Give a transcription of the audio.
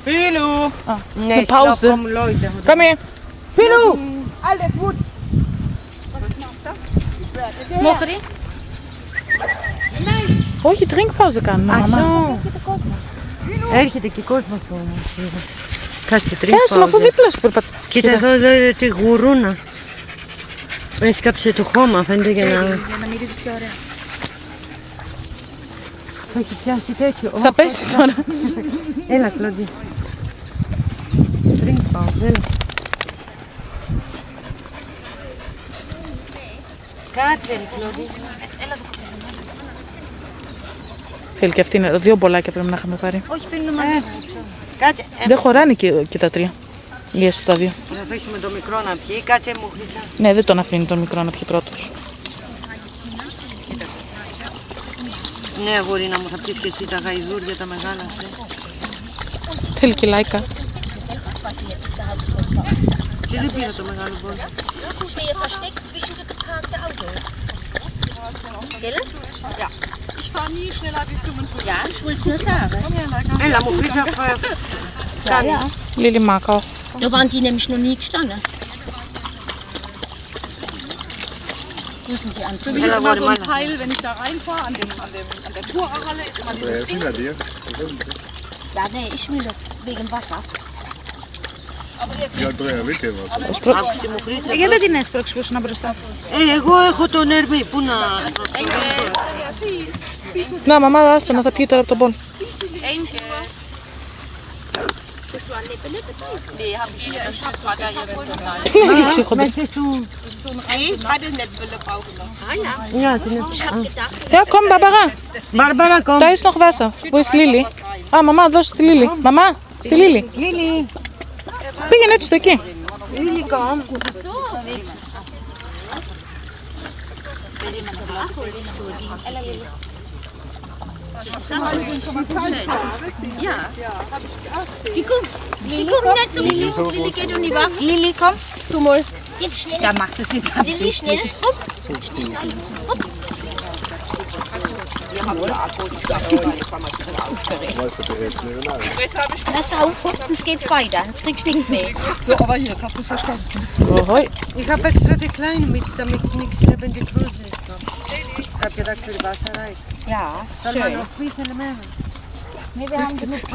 Pilu! Eine Pause. Komm her! Pilu! Alles gut. Mogen die? Όχι, trinkpauze κάνουμε, μαμά. Έρχεται και κόσμος όμως. Κάτσε Έστω, αφού δίπλα σου περπατά. Κοίτα εδώ τη γουρούνα. Έσκαψε το χώμα, φαίνεται για να... Για να μυρίζει πιο ωραία. Θα έχει πιάσει τέτοιο. Θα πέσει τώρα. Έλα, Κλοντή. Trinkpauze, έλα. Κάτσε, ρε, Κλοντή. Θέλει και αυτή, δύο μπολάκια πρέπει να είχαμε πάρει. Όχι, πίνουν μαζί. Κάτσε. Δεν χωράνε και τα τρία. Ή έστω τα δύο. Θα αφήσουμε το μικρό να πιει. Κάτσε μου, Χρυσά. Ναι, δεν τον αφήνει τον μικρό να πιει πρώτος. Ναι, αγορίνα μου, θα πιεις και εσύ τα γαϊδούρια τα μεγάλα. Θέλει και λάικα. Και δεν πήρα το μεγάλο μπολ. Ich stehe versteckt zwischen geparkten Autos. Gell? Ja. Ich fahre nie schneller wie 45. Ja, ich wollte es nur sagen. Έλα μου, Χρυσά, κάνει. Λίλι Μάκαο. Da waren die nämlich noch nie gestanden. Wo sind die Für anderen? mich ist Ella, immer so ein warte mal. Teil, wenn ich da reinfahre, an der Tourerhalle, ist immer dieses Ding. Ja, nee, ich will das wegen Wasser. Άκουστε μου, Χρυσά. Γιατί δεν την έσπρωξες που ήσουν μπροστά. Εγώ έχω τον Ερμή, πού να... Να, μαμά, άστο να θα πιει τώρα από τον μπολ. Nee, hab ich nicht. Ich hab Vater hier wohl gesagt. Τι είναι και ξύχονται. Μες του... Das ist so ein Radionetzwelle brauchen noch. Ja, την... Ja, komm, Barbara. Μπάρμπαρα, κόμμα. Da ist noch Wasser. Wo ist Lili? Α, μαμά, δώσε τη Λίλη. Μαμά, στη Λίλη. Λίλη, Πήγαινε έτσι το εκεί. Λίλη, κόμμα. Die kommen nicht zum Besuch. Lilly geht und die Waffe. Lilly, komm. Du mal. Jetzt schnell. Da macht es jetzt ab. Lilly, schnell. Hopp. Hopp. Pass auf, hopp, sonst geht's weiter. Sonst kriegst du nichts mehr. So, aber hier, jetzt habt ihr es verstanden. Ohoi. Ich habe extra die kleine mit, damit nichts neben die Größe ist. Ich habe gedacht, für die Wasserei. Ja, Soll man schön. noch ein bisschen mehr? Nee, wir haben genug.